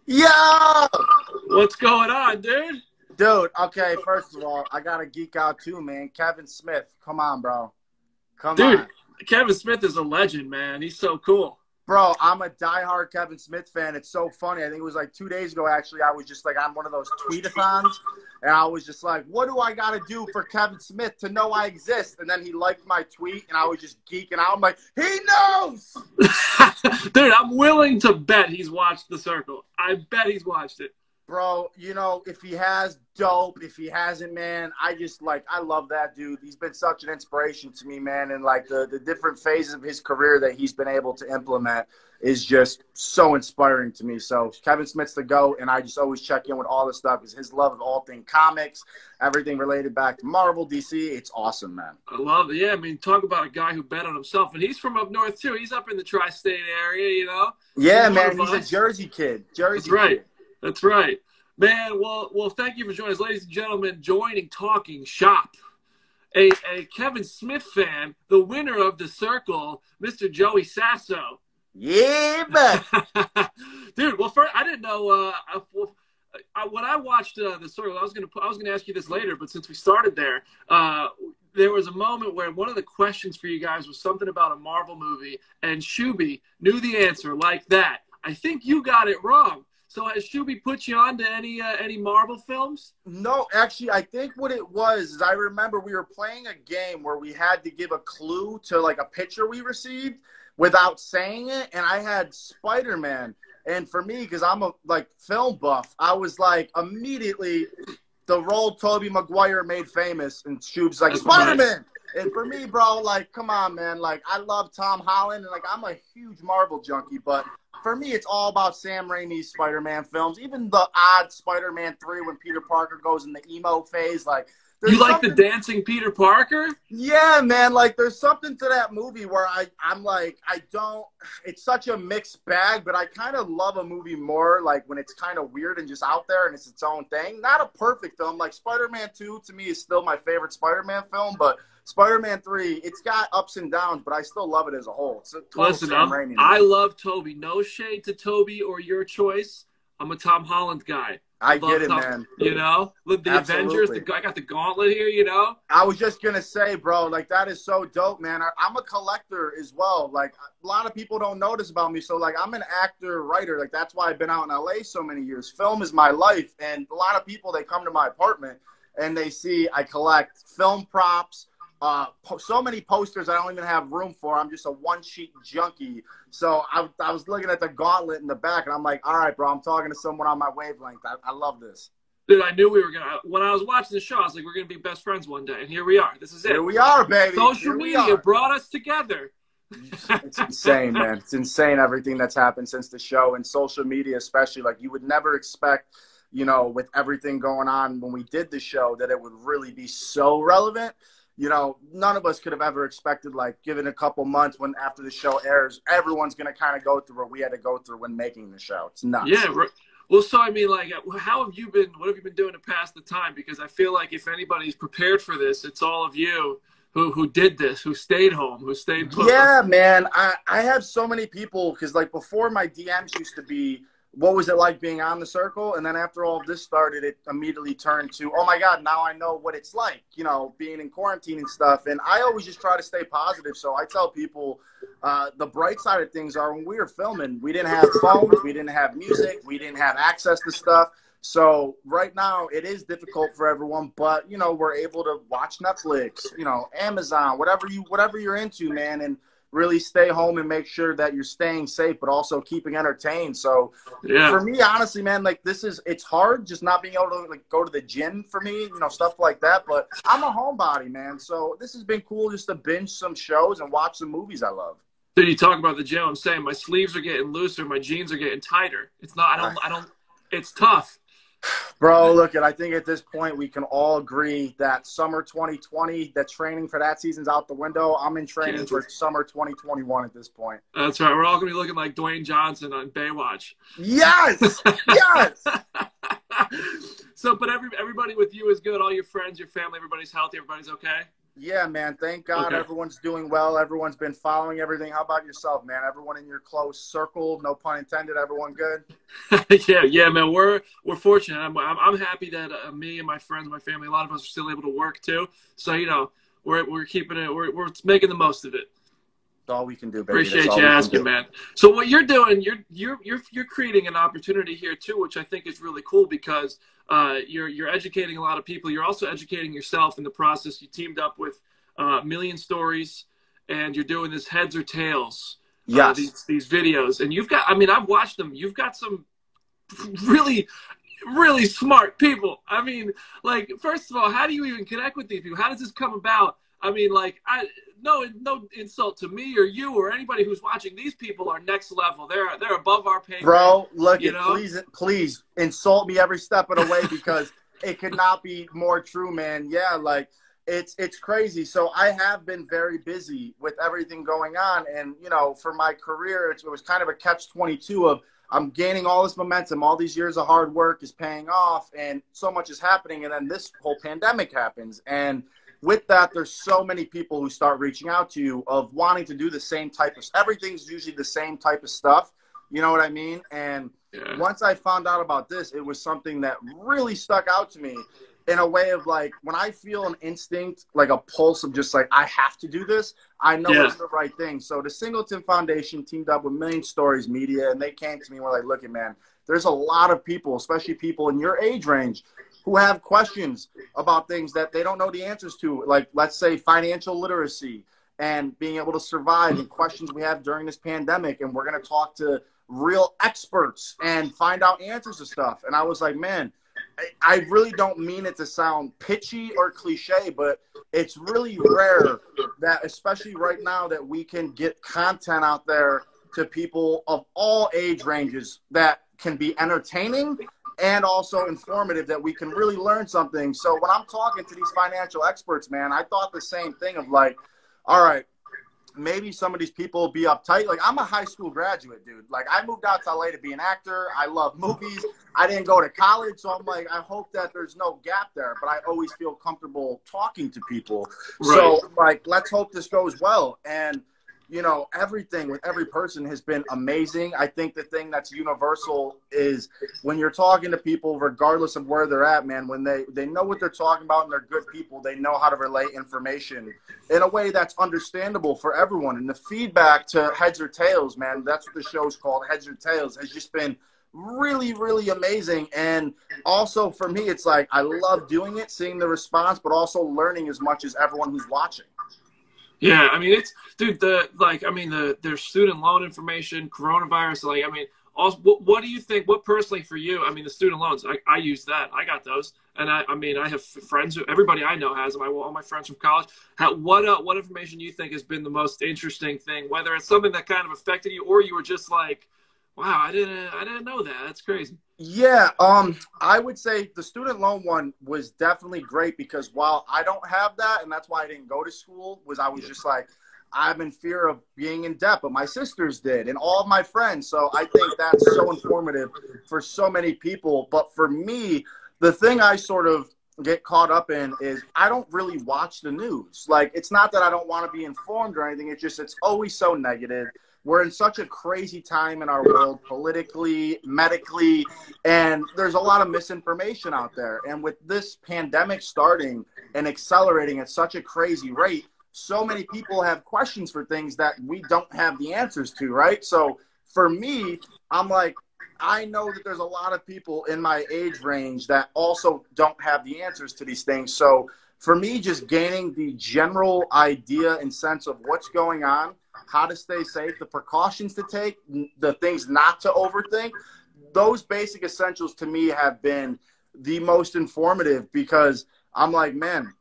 Yo! What's going on, dude? Dude, okay, first of all, I gotta geek out too, man. Kevin Smith, come on, bro. Come Dude, on. Kevin Smith is a legend, man. He's so cool. Bro, I'm a diehard Kevin Smith fan. It's so funny. I think it was like 2 days ago, actually. I was just like on one of those tweetathons, and I was just like, what do I got to do for Kevin Smith to know I exist? And then he liked my tweet, and I was just geeking out. I'm like, he knows! Dude, I'm willing to bet he's watched The Circle. I bet he's watched it. Bro, you know, if he has, dope. If he hasn't, man, I love that dude. He's been such an inspiration to me, man. And, like, the different phases of his career that he's been able to implement is just so inspiring to me. So, Kevin Smith's the GOAT, and I just always check in with all this stuff because his love of all things comics, everything related back to Marvel, DC, it's awesome, man. I love it. Yeah, I mean, talk about a guy who bet on himself. And he's from up north, too. He's up in the tri-state area, you know? Yeah, man, he's a Jersey kid. That's right. That's right. Man, well, thank you for joining us. Ladies and gentlemen, joining Talking Shop. A Kevin Smith fan, the winner of The Circle, Mr. Joey Sasso. Yeah, man. Dude, well, first, I didn't know when I watched The Circle, I was gonna ask you this later, but since we started there, there was a moment where one of the questions for you guys was something about a Marvel movie, and Shuby knew the answer like that. I think you got it wrong. So has Shuby put you on to any Marvel films? No, actually, I think what it was is I remember we were playing a game where we had to give a clue to, like, a picture we received without saying it, and I had Spider-Man. And for me, because I'm a, like, film buff, I was like, immediately the role Tobey Maguire made famous, and Shuby's like, Spider-Man! And for me, bro, like, come on, man. Like, I love Tom Holland, and, like, I'm a huge Marvel junkie, but for me, it's all about Sam Raimi's Spider-Man films. Even the odd Spider-Man 3 when Peter Parker goes in the emo phase. Like, you like the dancing Peter Parker? Yeah, man. Like, there's something to that movie where I'm like, I don't – it's such a mixed bag, but I kind of love a movie more, like, when it's kind of weird and just out there and it's its own thing. Not a perfect film. Like, Spider-Man 2, to me, is still my favorite Spider-Man film, but – Spider-Man 3, it's got ups and downs, but I still love it as a whole. It's a Listen, I love Tobey. No shade to Tobey or your choice. I'm a Tom Holland guy. I get it, man. You know? The Avengers, I got the gauntlet here, you know? I was just going to say, bro, like, that is so dope, man. I'm a collector as well. Like, a lot of people don't notice about me. So, like, I'm an actor, writer. Like, that's why I've been out in L.A. so many years. Film is my life. And a lot of people, they come to my apartment and they see I collect film props, so many posters I don't even have room for. I'm just a one-sheet junkie. So I was looking at the gauntlet in the back, and I'm like, all right, bro, I'm talking to someone on my wavelength. I love this. Dude, I knew we were going to – when I was watching the show, I was like, we're going to be best friends one day. And here we are. This is it. Here we are, baby. Social media brought us together. It's insane, man. It's insane everything that's happened since the show, and social media especially. Like, you would never expect, you know, with everything going on when we did the show, that it would really be so relevant. You know, none of us could have ever expected, like, given a couple months when after the show airs, everyone's going to kind of go through what we had to go through when making the show. It's nuts. Yeah. Well, so, I mean, like, what have you been doing to pass the time? Because I feel like if anybody's prepared for this, it's all of you who did this, who stayed home, who stayed put. Yeah, man. I have so many people because, like, before my DMs used to be, what was it like being on The Circle? And then after all of this started, it immediately turned to, oh, my God, now I know what it's like, you know, being in quarantine and stuff. And I always just try to stay positive. So I tell people the bright side of things are when we were filming, we didn't have phones, we didn't have music, we didn't have access to stuff. So right now it is difficult for everyone, but, you know, we're able to watch Netflix, you know, Amazon, whatever you're into, man. And really stay home and make sure that you're staying safe, but also keeping entertained. So yeah. For me, honestly, man, like it's hard just not being able to like go to the gym for me, you know, stuff like that. But I'm a homebody, man. So this has been cool just to binge some shows and watch some movies I love. Dude, you talk about the gym. I'm saying my sleeves are getting looser. My jeans are getting tighter. It's not, I don't, it's tough. Bro, look, I think at this point we can all agree that summer 2020, that training for that season's out the window. I'm in training for summer 2021 at this point. That's right. We're all going to be looking like Dwayne Johnson on Baywatch. Yes! Yes! So, but everybody with you is good. All your friends, your family, everybody's healthy. Everybody's okay? Yeah, man. Thank God everyone's doing well. Everyone's been following everything. How about yourself, man? Everyone in your close circle, no pun intended, everyone good? Yeah, man. We're fortunate. I'm happy that me and my friends, my family, a lot of us are still able to work too. So we're keeping it. We're making the most of it. That's all we can do, baby. Appreciate you asking, man. So what you're doing, you're creating an opportunity here too, which I think is really cool because you're educating a lot of people. You're also educating yourself in the process. You teamed up with Million Stories, and you're doing this Heads or Tails. Yes. These videos, and you've got. I mean, I've watched them. You've got some really, really smart people. I mean, like, first of all, how do you even connect with these people? How does this come about? I mean, like, no insult to me or you or anybody who's watching. These people are next level. They're above our pay grade. Bro, look, please insult me every step of the way because it could not be more true, man. Yeah, like it's crazy. So I have been very busy with everything going on, and for my career, it was kind of a catch-22 of I'm gaining all this momentum. All these years of hard work is paying off, and so much is happening, and then this whole pandemic happens, and with that, there's so many people who start reaching out to you of wanting to do the same type of – everything's usually the same type of stuff. You know what I mean? And once I found out about this, it was something that really stuck out to me in a way of like when I feel an instinct, like a pulse of just like I have to do this, I know it's the right thing. So the Singleton Foundation teamed up with Million Stories Media, and they came to me and were like, look, man, there's a lot of people, especially people in your age range, who have questions about things that they don't know the answers to, like, let's say, financial literacy and being able to survive and questions we have during this pandemic. And we're going to talk to real experts and find out answers to stuff. And I was like, man, I really don't mean it to sound pitchy or cliche, but it's really rare that, especially right now, that we can get content out there to people of all age ranges that can be entertaining and also informative, that we can really learn something. So when I'm talking to these financial experts, man, I thought the same thing of like, all right, maybe some of these people will be uptight. Like, I'm a high school graduate, dude. Like, I moved out to LA to be an actor. I love movies. I didn't go to college. So I'm like, I hope that there's no gap there, but I always feel comfortable talking to people. Right. So like, let's hope this goes well. And everything with every person has been amazing. I think the thing that's universal is when you're talking to people, regardless of where they're at, man, when they know what they're talking about and they're good people, they know how to relay information in a way that's understandable for everyone. And the feedback to Heads or Tails, man, that's what the show's called, Heads or Tails, has just been really, really amazing. And also for me, it's like I love doing it, seeing the response, but also learning as much as everyone who's watching. Yeah, I mean, there's student loan information, coronavirus. Like, I mean, also, what do you think? What personally for you? I mean, the student loans, I use that. I got those, and I have friends. Everybody I know has them. All my friends from college. What information do you think has been the most interesting thing? Whether it's something that kind of affected you, or you were just like, wow, I didn't know that. That's crazy. Yeah, I would say the student loan one was definitely great because while I don't have that, and that's why I didn't go to school, I was just like, I'm in fear of being in debt, but my sisters did and all of my friends. So I think that's so informative for so many people. But for me, the thing I sort of get caught up in is I don't really watch the news. Like, it's not that I don't want to be informed or anything. It's always so negative. We're in such a crazy time in our world, politically, medically, and there's a lot of misinformation out there. And with this pandemic starting and accelerating at such a crazy rate, so many people have questions for things that we don't have the answers to, right? So for me, I'm like, I know that there's a lot of people in my age range that also don't have the answers to these things. So for me, just gaining the general idea and sense of what's going on, how to stay safe, the precautions to take, the things not to overthink, those basic essentials to me have been the most informative because I'm like, man,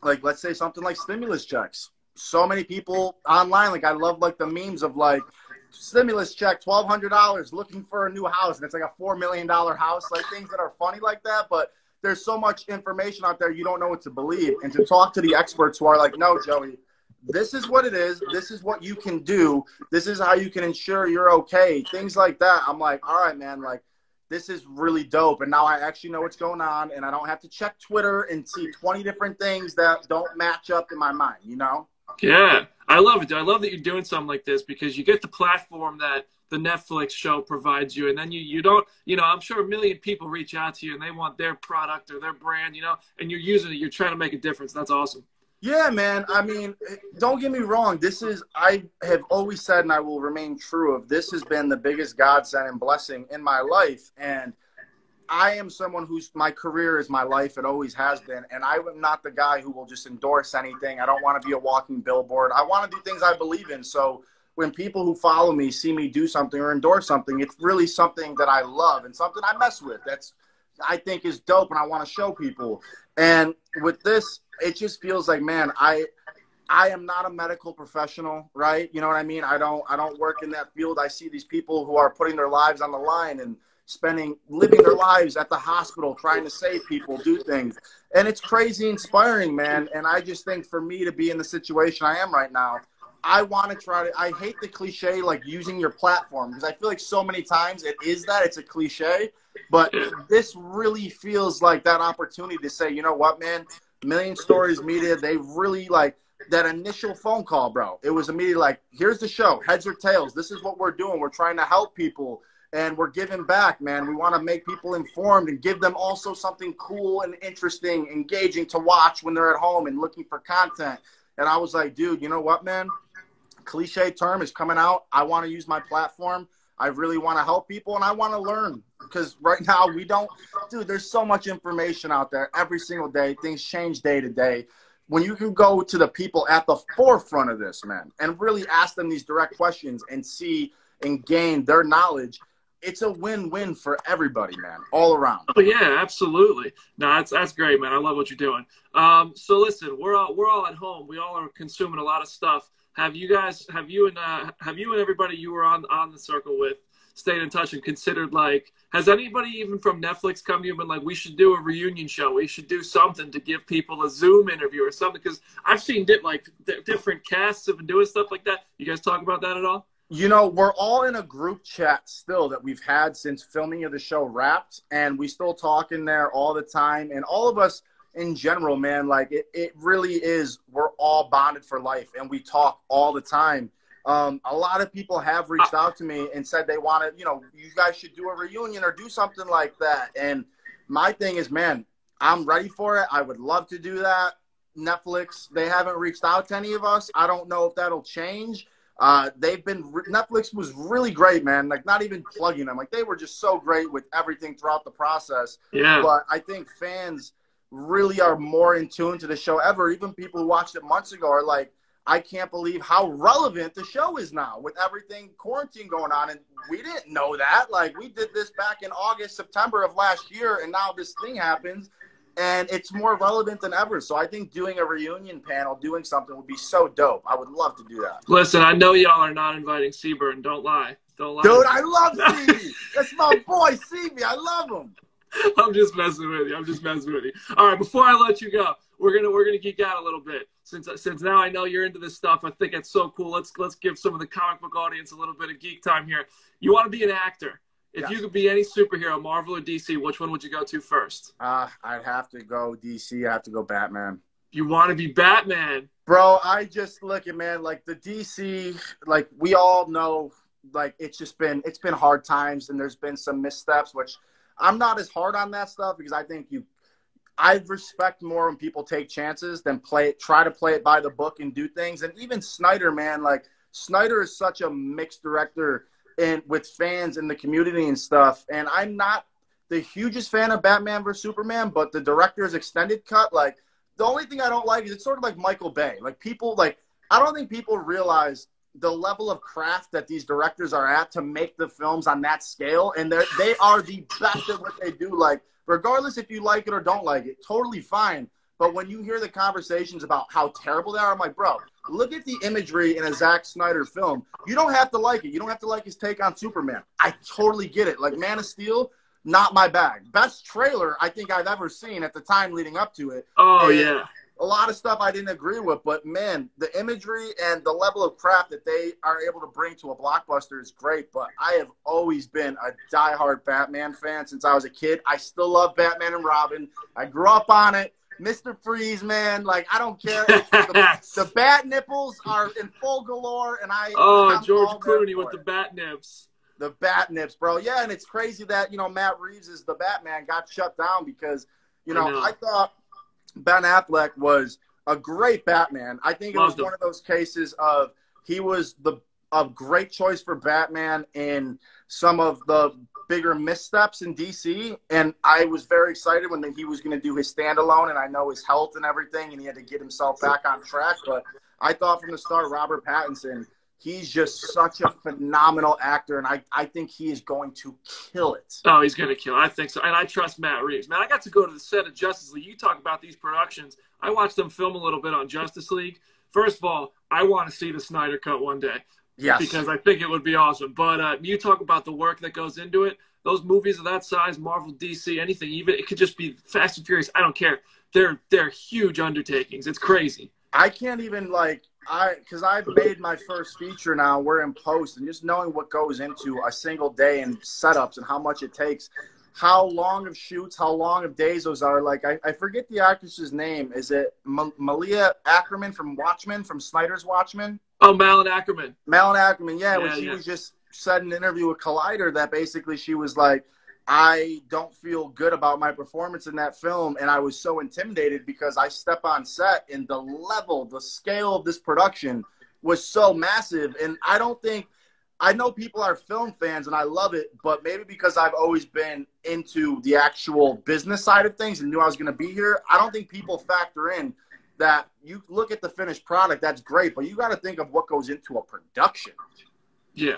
like, let's say something like stimulus checks. So many people online, like, I love like the memes of like stimulus check, $1,200 looking for a new house. And it's like a $4 million house, like things that are funny like that. But there's so much information out there, you don't know what to believe. And to talk to the experts who are like, no, Joey, this is what it is. This is what you can do. This is how you can ensure you're okay. Things like that. I'm like, all right, man, like, this is really dope. And now I actually know what's going on, and I don't have to check Twitter and see 20 different things that don't match up in my mind, you know? Yeah, I love it, dude. I love that you're doing something like this because you get the platform that the Netflix show provides you, and then you don't, you know, I'm sure a million people reach out to you and they want their product or their brand, you know, and you're using it. You're trying to make a difference. That's awesome. Yeah, man. I mean, don't get me wrong. I have always said, and I will remain true of, this has been the biggest godsend and blessing in my life. And I am someone my career is my life. It always has been. And I am not the guy who will just endorse anything. I don't want to be a walking billboard. I want to do things I believe in. So when people who follow me see me do something or endorse something, it's really something that I love and something I mess with. I think is dope, and I want to show people. And with this, it just feels like, man, I am not a medical professional, right? You know what I mean? I don't work in that field. I see these people who are putting their lives on the line and living their lives at the hospital, trying to save people, do things. And it's crazy inspiring, man. And I just think for me to be in the situation I am right now, I want to I hate the cliche, like using your platform, because I feel like so many times it's a cliche, but this really feels like that opportunity to say, you know what, man, Million Stories Media, they really like that initial phone call, bro. It was immediately like, here's the show, heads or tails. This is what we're doing. We're trying to help people and we're giving back, man. We want to make people informed and give them also something cool and interesting, engaging to watch when they're at home and looking for content. And I was like, dude, you know what, man? Cliche term is coming out. I want to use my platform. I really want to help people, and I want to learn, because right now there's so much information out there every single day. Things change day to day. When you can go to the people at the forefront of this, man, and really ask them these direct questions and see and gain their knowledge, it's a win-win for everybody, man, all around. Oh yeah, absolutely. No, that's great, man. I love what you're doing. So listen, we're all at home. We all are consuming a lot of stuff. Have you and everybody you were on the circle with stayed in touch and considered, like, has anybody even from Netflix come to you and been like, we should do a reunion show, we should do something to give people a Zoom interview or something? Because I've seen different casts have been doing stuff like that. You guys talk about that at all? You know, we're all in a group chat still that we've had since filming of the show wrapped, and we still talk in there all the time. And all of us in general, man, like it really is, we're all bonded for life, and we talk all the time. A lot of people have reached out to me and said they want to, you know, you guys should do a reunion or do something like that. And my thing is, man, I'm ready for it. I would love to do that. Netflix, they haven't reached out to any of us. I don't know if that'll change. Netflix was really great, man. Like, not even plugging them. Like, they were just so great with everything throughout the process. Yeah. But I think fans really are more in tune to the show ever. Even people who watched it months ago are like, I can't believe how relevant the show is now with everything quarantine going on. And we didn't know that. Like, we did this back in August, September of last year, and now this thing happens, and it's more relevant than ever. So I think doing a reunion panel, doing something would be so dope. I would love to do that. Listen, I know y'all are not inviting Seaburn. Don't lie. Don't lie. Dude, I love Seaby. That's my boy, Seaby. I love him. I'm just messing with you. All right, before I let you go, we're gonna geek out a little bit. Since now I know you're into this stuff, I think it's so cool. Let's give some of the comic book audience a little bit of geek time here. You want to be an actor? If you could be any superhero, Marvel or DC, which one would you go to first? I'd have to go DC. I have to go Batman. You want to be Batman? Bro, I just look at, man, like the DC, like we all know, like it's been hard times, and there's been some missteps, which I'm not as hard on that stuff, because I think I respect more when people take chances than try to play it by the book and do things. And even Snyder, man, like Snyder is such a mixed director and with fans in the community and stuff. And I'm not the hugest fan of Batman vs Superman, but the director's extended cut, like the only thing I don't like is it's sort of like Michael Bay. Like I don't think people realize the level of craft that these directors are at to make the films on that scale. And they are the best at what they do. Like, regardless if you like it or don't like it, totally fine. But when you hear the conversations about how terrible they are, I'm like, bro, look at the imagery in a Zack Snyder film. You don't have to like it. You don't have to like his take on Superman. I totally get it. Like, Man of Steel, not my bag. Best trailer I think I've ever seen at the time leading up to it. Oh, yeah. a lot of stuff I didn't agree with, but man, the imagery and the level of craft that they are able to bring to a blockbuster is great. But I have always been a diehard Batman fan since I was a kid. I still love Batman and Robin. I grew up on it. Mr. Freeze, man, like, I don't care. The bat nipples are in full galore, and I'm George Clooney with the bat nips. The bat nips, bro. Yeah, and it's crazy that, Matt Reeves is the Batman got shut down because, I thought Ben Affleck was a great Batman. I think it was one of those cases of he was a great choice for Batman in some of the bigger missteps in DC, and I was very excited when he was going to do his standalone, and I know his health and everything, and he had to get himself back on track, but I thought from the start, Robert Pattinson, he's just such a phenomenal actor, and I think he is going to kill it. Oh, he's going to kill it. I think so, and I trust Matt Reeves. Man, I got to go to the set of Justice League. You talk about these productions. I watched them film a little bit on Justice League. First of all, I want to see the Snyder Cut one day. Yes. Because I think it would be awesome. But you talk about the work that goes into it. Those movies of that size, Marvel, DC, anything, even it could just be Fast and Furious. I don't care. They're huge undertakings. It's crazy. I can't even because I've made my first feature now. We're in post, and just knowing what goes into a single day and setups and how much it takes, how long of shoots, how long of days those are. Like, I forget the actress's name. Is it Malia Ackerman from Watchmen, from Snyder's Watchmen? Oh, Malin Ackerman. Malin Ackerman, yeah. When she was just said in an interview with Collider that basically she was like, I don't feel good about my performance in that film, and I was so intimidated because I step on set and the scale of this production was so massive. And I know people are film fans and I love it, but maybe because I've always been into the actual business side of things and knew I was going to be here, I don't think people factor in that you look at the finished product, that's great, but you got to think of what goes into a production. Yeah.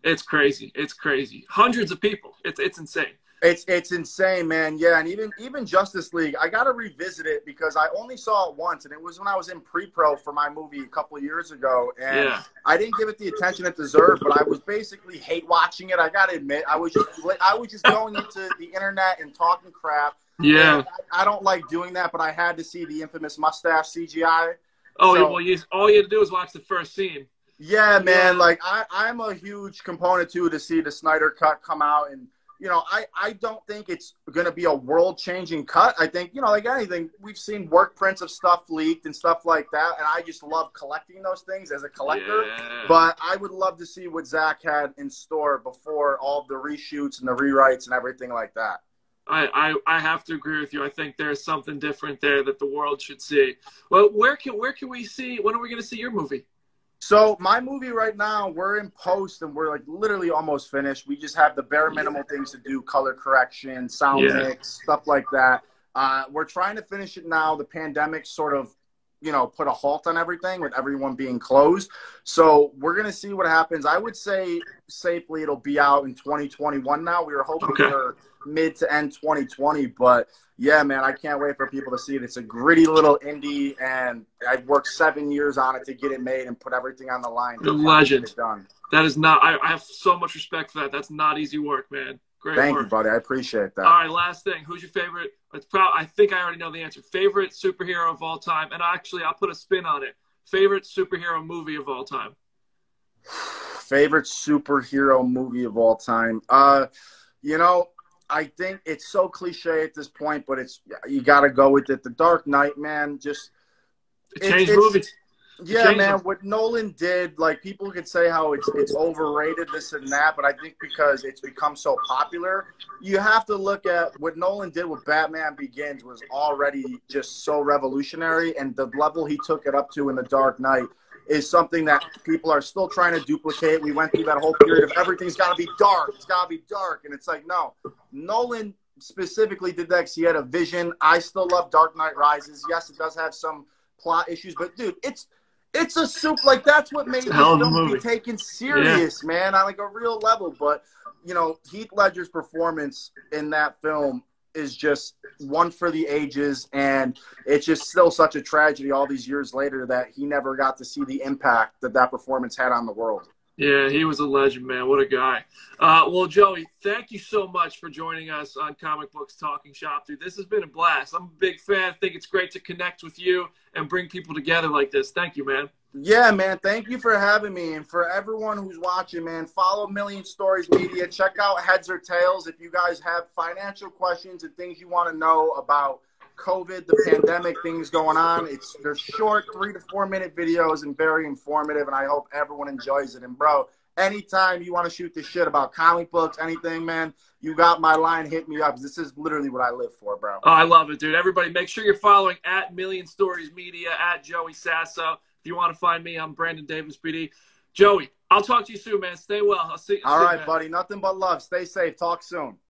It's crazy. It's crazy. Hundreds of people. It's insane. It's insane, man. Yeah, and even Justice League, I got to revisit it because I only saw it once, and it was when I was in pre-pro for my movie a couple of years ago, and I didn't give it the attention it deserved, but I was basically hate watching it. I got to admit, I was just going into the internet and talking crap. Yeah. I don't like doing that, but I had to see the infamous mustache CGI. Oh, so, well, all you had to do was watch the first scene. Yeah, man. Like, I'm a huge component, too, to see the Snyder Cut come out. And, I don't think it's going to be a world-changing cut. I think, like anything, we've seen work prints of stuff leaked and stuff like that. And I just love collecting those things as a collector. Yeah. But I would love to see what Zach had in store before all the reshoots and the rewrites and everything like that. I have to agree with you. I think there's something different there that the world should see. Well, where can we see? When are we going to see your movie? So my movie right now, we're in post and we're like literally almost finished. We just have the bare minimal things to do, color correction, sound mix, stuff like that. We're trying to finish it now. The pandemic sort of, put a halt on everything with everyone being closed. So we're going to see what happens. I would say safely it'll be out in 2021 now. We were hoping for mid to end 2020, but yeah, man, I can't wait for people to see it. It's a gritty little indie, and I've worked 7 years on it to get it made and put everything on the line. The legend. Get it done. That is not. I have so much respect for that. That's not easy work, man. Great work. Thank you, buddy. I appreciate that. All right, last thing. Who's your favorite? I think I already know the answer. Favorite superhero of all time, and actually, I'll put a spin on it. Favorite superhero movie of all time. Favorite superhero movie of all time. I think it's so cliche at this point, but you got to go with it. The Dark Knight, man, just it changed movies. Yeah, man, what Nolan did, like, people could say how it's overrated, this and that, but I think because it's become so popular, you have to look at what Nolan did with Batman Begins was already just so revolutionary, and the level he took it up to in The Dark Knight is something that people are still trying to duplicate. We went through that whole period of everything's got to be dark. It's got to be dark. And it's like, no. Nolan specifically did that because he had a vision. I still love Dark Knight Rises. Yes, it does have some plot issues. But, dude, it's a soup. Like, that's what made this film be taken serious, man, on, like, a real level. But, Heath Ledger's performance in that film is just one for the ages, and it's just still such a tragedy all these years later that he never got to see the impact that performance had on the world. Yeah, he was a legend, man. What a guy. Well, Joey, thank you so much for joining us on Comic Books Talking Shop, dude. This has been a blast. I'm a big fan. I think it's great to connect with you and bring people together like this. Thank you, man. Yeah, man. Thank you for having me. And for everyone who's watching, man, follow Million Stories Media. Check out Heads or Tails if you guys have financial questions and things you want to know about COVID, the pandemic, things going on. They're short 3 to 4 minute videos and very informative, and I hope everyone enjoys it. And bro, anytime you want to shoot the shit about comic books, anything, man, you got my line. Hit me up. This is literally what I live for, bro. Oh, I love it, dude. Everybody, make sure you're following at Million Stories Media, at Joey Sasso. If you want to find me, I'm Brandon Davis, PD. Joey, I'll talk to you soon, man. Stay well. I'll see you. All right, buddy. Nothing but love. Stay safe. Talk soon.